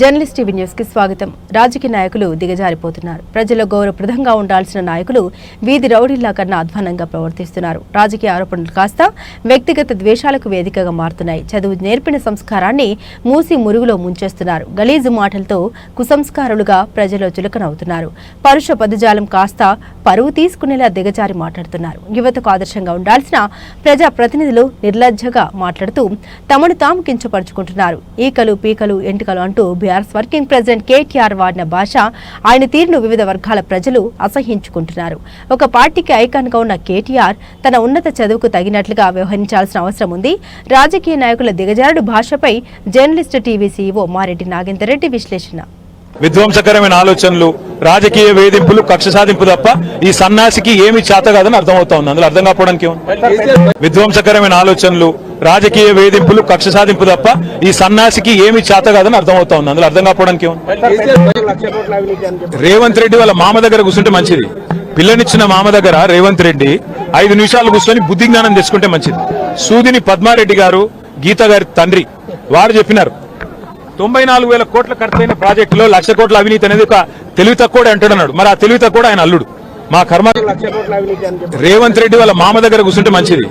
Journalist TV news కి స్వాగతం. రాజకీయ నాయకులు దిగజారిపోతున్నారు. ప్రజల గౌరవప్రదంగా ఉండాల్సిన నాయకులు వీధి రౌడీల్లా కన్నా అధ్వానంగా ప్రవర్తిస్తున్నారు. రాజకీయ ఆరోపణలు కాస్త వ్యక్తిగత ద్వేషాలకు వేదికగా మారుతున్నాయి. చదువు నేర్పిన సంస్కారాన్ని మూసి మురుగులో ముంచేస్తున్నారు. గలీజు మాటలతో కుసంస్కారులుగా ప్రజలు చులకనవుతున్నారు. పరుష పదజాలం కాస్త పరువు తీసుకునేలా దిగజారి మాట్లాడుతున్నారు. యువతకు ఆదర్శంగా ఉండాల్సిన ప్రజా ప్రతినిధులు నిర్లజ్జగా మాట్లాడుతూ తమను తాము కించపరుచుకుంటున్నారు. ఈకలు పీకలు ఎంటికలు అంటూ బీఆర్ఎస్ వర్కింగ్ ప్రెసిడెంట్ కేటీఆర్ వాడిన భాష, ఆయన తీరును వివిధ వర్గాల ప్రజలు అసహ్యించుకుంటున్నారు. ఒక పార్టీకి ఐకాన్ గా ఉన్న కేటీఆర్ తన ఉన్నత చదువుకు తగినట్లుగా వ్యవహరించాల్సిన అవసరం ఉంది. రాజకీయ నాయకుల దిగజారుడు భాషపై journalist TV CEO Mareddy Nagender Reddy విశ్లేషణ. విధ్వంసకరమైన ఆలోచనలు, రాజకీయ వేధింపులు, కక్ష సాధింపు తప్ప ఈ సన్నాసికి ఏమి చేత కాదని అర్థమవుతా ఉంది. అందులో అర్థం కాకపోవడానికి విధ్వంసకరమైన ఆలోచనలు, రాజకీయ వేధింపులు, కక్ష సాధింపు తప్ప ఈ సన్నాసికి ఏమి చేత కాదని అర్థమవుతా ఉంది. అందులో అర్థం కాకపోవడానికి రేవంత్ రెడ్డి వాళ్ళ మామ దగ్గర కూర్చుంటే మంచిది. పిల్లనిచ్చిన మామ దగ్గర రేవంత్ రెడ్డి 5 నిమిషాలు కూర్చొని బుద్ధి జ్ఞానం తెచ్చుకుంటే మంచిది. సూదిని పద్మారెడ్డి గారు, గీత గారి తండ్రి, వారు చెప్పినారు 94,000 కోట్ల ఖర్చైన ప్రాజెక్టులో 1,00,000 కోట్ల అవినీతి అనేది ఒక తెలివి తక్కువ అంటాడన్నాడు. మరి ఆ తెలివి తక్కువ ఆయన అల్లుడు. మా కర్మ రేవంత్ రెడ్డి వాళ్ళ మామ దగ్గర కూర్చుంటే మంచిది.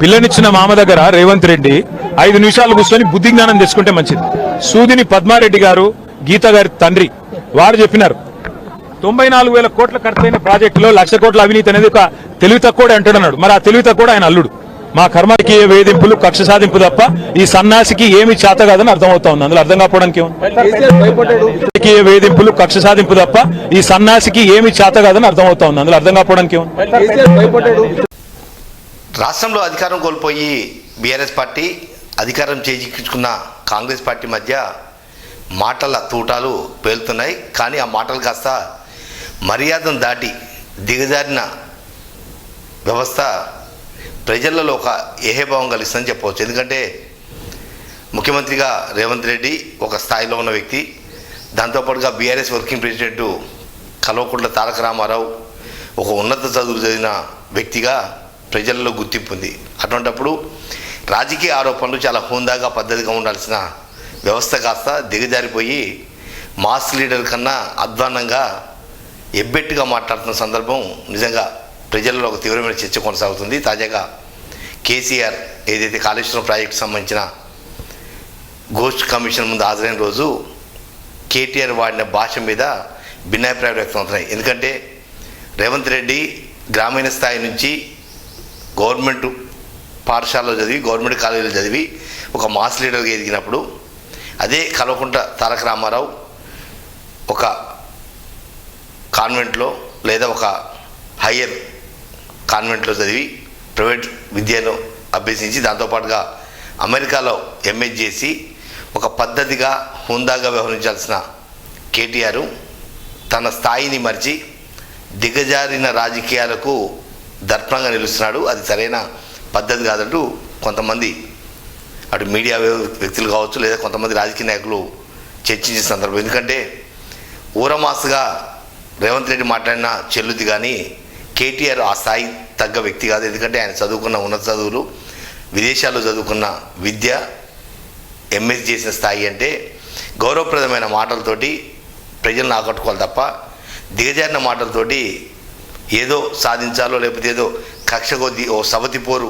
పిల్లనిచ్చిన మామ దగ్గర రేవంత్ రెడ్డి 5 నిమిషాలు కూర్చొని బుద్ధి జ్ఞానం తెచ్చుకుంటే మంచిది. సూదిని పద్మారెడ్డి గారు, గీత గారి తండ్రి, వారు చెప్పినారు 94,000 కోట్ల ఖర్చైన ప్రాజెక్టులో 1,00,000 కోట్ల అవినీతి అనేది ఒక తెలివి తక్కువ అంటాడన్నాడు. మరి ఆ తెలివి తక్కువ ఆయన అల్లుడు. మా కర్మకి వేధింపులు, కక్ష సాధింపు తప్ప ఈ సన్నాసికి ఏమి చేత కాదని అర్థమవుతా ఉంది. అందులో అర్థం కాకపోవడానికి వేధింపులు, కక్ష సాధింపు తప్ప ఈ సన్నాసికి ఏమి చేత కాదని అర్థమవుతా ఉంది. అందులో అర్థం కాకపోవడానికి రాష్ట్రంలో అధికారం కోల్పోయి బీఆర్ఎస్ పార్టీ అధికారం చేజిక్కించుకున్న కాంగ్రెస్ పార్టీ మధ్య మాటల తూటాలు పేలుతున్నాయి. కానీ ఆ మాటలు కాస్త మర్యాదను దాటి దిగజారిన వ్యవస్థ ప్రజలలో ఒక ఏహభావం కలిస్తుందని చెప్పవచ్చు. ఎందుకంటే ముఖ్యమంత్రిగా రేవంత్ రెడ్డి ఒక స్థాయిలో ఉన్న వ్యక్తి, దాంతోపాటుగా BRS working president Kalvakuntla Taraka Ramarao ఒక ఉన్నత చదువులు చదివిన వ్యక్తిగా ప్రజల్లో గుర్తింపు ఉంది. అటువంటప్పుడు రాజకీయ ఆరోపణలు చాలా హుందాగా పద్ధతిగా ఉండాల్సిన వ్యవస్థ కాస్త దిగజారిపోయి మాస్ లీడర్ కన్నా అధ్వాన్నంగా ఎబ్బెట్టుగా మాట్లాడుతున్న సందర్భం నిజంగా ప్రజల్లో ఒక తీవ్రమైన చర్చ కొనసాగుతుంది. తాజాగా కేసీఆర్ ఏదైతే కాళేశ్వరం ప్రాజెక్టు సంబంధించిన గోస్ట్ కమిషన్ ముందు హాజరైన రోజు కేటీఆర్ వాడిన భాష మీద భిన్నాభిప్రాయాలు వ్యక్తమవుతున్నాయి. ఎందుకంటే రేవంత్ రెడ్డి గ్రామీణ స్థాయి నుంచి గవర్నమెంట్ పాఠశాలలో చదివి, గవర్నమెంట్ కాలేజీలో చదివి ఒక మాస్ లీడర్గా ఎదిగినప్పుడు, అదే కల్వకుంట్ల తారక రామారావు ఒక కాన్వెంట్లో లేదా ఒక హయ్యర్ కాన్వెంట్లో చదివి ప్రైవేట్ విద్యను అభ్యసించి దాంతోపాటుగా అమెరికాలో ఎంఏ చేసి ఒక పద్ధతిగా హుందాగా వ్యవహరించాల్సిన కేటీఆర్ తన స్థాయిని మర్చి దిగజారిన రాజకీయాలకు దర్పణంగా నిలుస్తున్నాడు. అది సరైన పద్ధతి కాదంటూ కొంతమంది అటు మీడియా వ్యక్తులు కావచ్చు లేదా కొంతమంది రాజకీయ నాయకులు చర్చించే సందర్భం. ఎందుకంటే ఊరమాసుగా రేవంత్ రెడ్డి మాట్లాడిన చెల్లుది, కానీ కేటీఆర్ ఆ స్థాయి తగ్గ వ్యక్తి కాదు. ఎందుకంటే ఆయన చదువుకున్న ఉన్నత చదువులు, విదేశాల్లో చదువుకున్న విద్య, ఎంఎస్ చేసిన స్థాయి అంటే గౌరవప్రదమైన మాటలతోటి ప్రజలను ఆకట్టుకోవాలి తప్ప దిగజారిన మాటలతోటి ఏదో సాధించాలో లేకపోతే ఏదో కక్ష కొద్దీ ఓ సవతి పోరు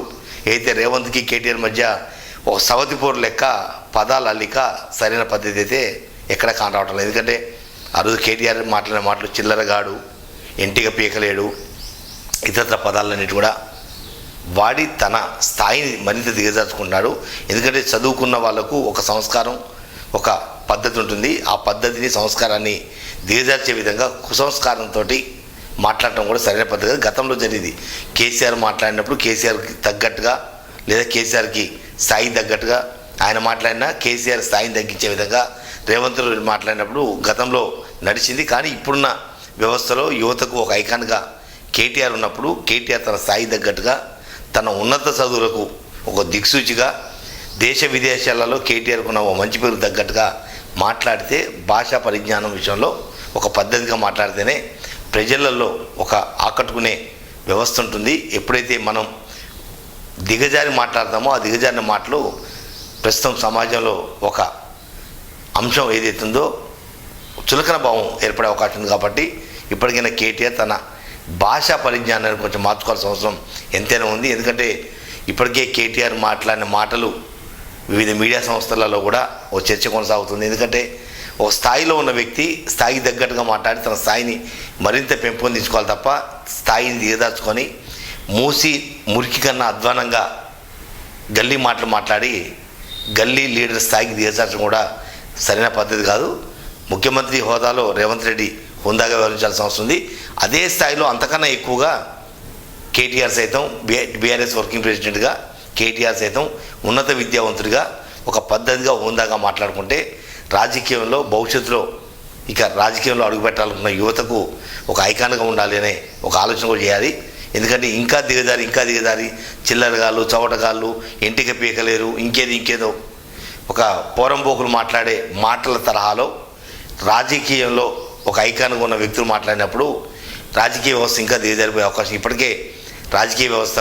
అయితే రేవంత్కి కేటీఆర్ మధ్య ఒక సవతి పోరు లెక్క పదాలు అల్లిక సరైన పద్ధతి అయితే ఎక్కడ కానరావటం లేదు. ఎందుకంటే ఆ రోజు కేటీఆర్ మాట్లాడిన మాటలు చిల్లరగాడు, ఎంటిగా పీకలేడు, ఇతర పదాలన్నిటి కూడా వాడి తన స్థాయిని మరింత దిగజార్చుకుంటున్నాడు. ఎందుకంటే చదువుకున్న వాళ్ళకు ఒక సంస్కారం, ఒక పద్ధతి ఉంటుంది. ఆ పద్ధతిని, సంస్కారాన్ని దిగజార్చే విధంగా కుసంస్కారంతో మాట్లాడటం కూడా సరైన పద్ధతి. గతంలో జరిగింది. కేసీఆర్ మాట్లాడినప్పుడు కేసీఆర్కి తగ్గట్టుగా లేదా కేసీఆర్కి స్థాయి తగ్గట్టుగా ఆయన మాట్లాడినా కేసీఆర్ స్థాయిని తగ్గించే విధంగా రేవంత్ రెడ్డి మాట్లాడినప్పుడు గతంలో నడిచింది. కానీ ఇప్పుడున్న వ్యవస్థలో యువతకు ఒక ఐకాన్గా కేటీఆర్ ఉన్నప్పుడు కేటీఆర్ తన స్థాయి తగ్గట్టుగా తన ఉన్నత చదువులకు ఒక దిక్సూచిగా దేశ విదేశాలలో కేటీఆర్కు ఉన్న మంచి పేరు తగ్గట్టుగా మాట్లాడితే భాషా పరిజ్ఞానం విషయంలో ఒక పద్ధతిగా మాట్లాడితేనే ప్రజలలో ఒక ఆకట్టుకునే వ్యవస్థ ఉంటుంది. ఎప్పుడైతే మనం దిగజారి మాట్లాడతామో ఆ దిగజారిన మాటలు ప్రస్తుతం సమాజంలో ఒక అంశం ఏదైతుందో చులకన భావం ఏర్పడే అవకాశం ఉంది. కాబట్టి ఇప్పటికైనా కేటీఆర్ తన భాషా పరిజ్ఞానాన్ని కొంచెం మార్చుకోవాల్సిన అవసరం ఎంతైనా ఉంది. ఎందుకంటే ఇప్పటికే కేటీఆర్ మాట్లాడిన మాటలు వివిధ మీడియా సంస్థలలో కూడా ఓ చర్చ కొనసాగుతుంది. ఎందుకంటే ఒక స్థాయిలో ఉన్న వ్యక్తి స్థాయికి తగ్గట్టుగా మాట్లాడి తన స్థాయిని మరింత పెంపొందించుకోవాలి తప్ప స్థాయిని దిగదార్చుకొని మూసి మురికి కన్నా అధ్వానంగా గల్లీ మాటలు మాట్లాడి గల్లీ లీడర్ స్థాయికి దిగజార్చడం కూడా సరైన పద్ధతి కాదు. ముఖ్యమంత్రి హోదాలో రేవంత్ రెడ్డి హుందాగా వ్యవహరించాల్సిన అవసరం ఉంది. అదే స్థాయిలో అంతకన్నా ఎక్కువగా కేటీఆర్ సైతం బీఆర్ఎస్ వర్కింగ్ ప్రెసిడెంట్గా కేటీఆర్ సైతం ఉన్నత విద్యావంతుడిగా ఒక పద్ధతిగా హుందాగా మాట్లాడుకుంటే రాజకీయంలో భవిష్యత్తులో ఇక రాజకీయంలో అడుగుపెట్టాలనుకున్న యువతకు ఒక ఐకాన్గా ఉండాలి అనే ఒక ఆలోచన కూడా చేయాలి. ఎందుకంటే ఇంకా దిగదారి చిల్లరగాళ్ళు, చవటగాళ్ళు, ఎంటిక పీకలేరు, ఇంకేదో ఒక పోరంబోకులు మాట్లాడే మాటల తరహాలో రాజకీయంలో ఒక ఐకాన్గా ఉన్న వ్యక్తులు మాట్లాడినప్పుడు రాజకీయ వ్యవస్థ ఇంకా దిగజారిపోయే అవకాశం. ఇప్పటికే రాజకీయ వ్యవస్థ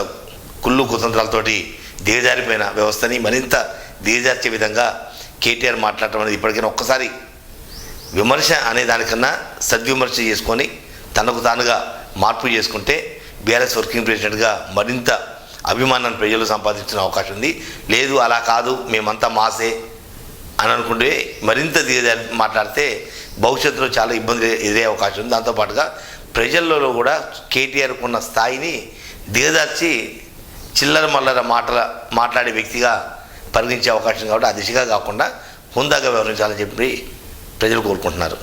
కుళ్ళు కుతంత్రాలతోటి దిగజారిపోయిన వ్యవస్థని మరింత దిగజార్చే విధంగా కేటీఆర్ మాట్లాడటం అనేది ఇప్పటికైనా ఒక్కసారి విమర్శ అనే దానికన్నా సద్విమర్శ చేసుకొని తనకు తానుగా మార్పు చేసుకుంటే బీఆర్ఎస్ వర్కింగ్ ప్రెసిడెంట్గా మరింత అభిమానాన్ని ప్రజలు సంపాదించిన అవకాశం ఉంది. లేదు అలా కాదు మేమంతా మాసే అని అనుకుంటే మరింత దిగజారి మాట్లాడితే భవిష్యత్తులో చాలా ఇబ్బంది ఎదురే అవకాశం ఉంది. దాంతోపాటుగా ప్రజల్లో కూడా కేటీఆర్కు ఉన్న స్థాయిని దిగదార్చి చిల్లర మల్లర మాట్లాడే వ్యక్తిగా పరిగణించే అవకాశం కాబట్టి ఆ దిశగా కాకుండా హుందాగా వ్యవహరించాలని చెప్పి ప్రజలు కోరుకుంటున్నారు.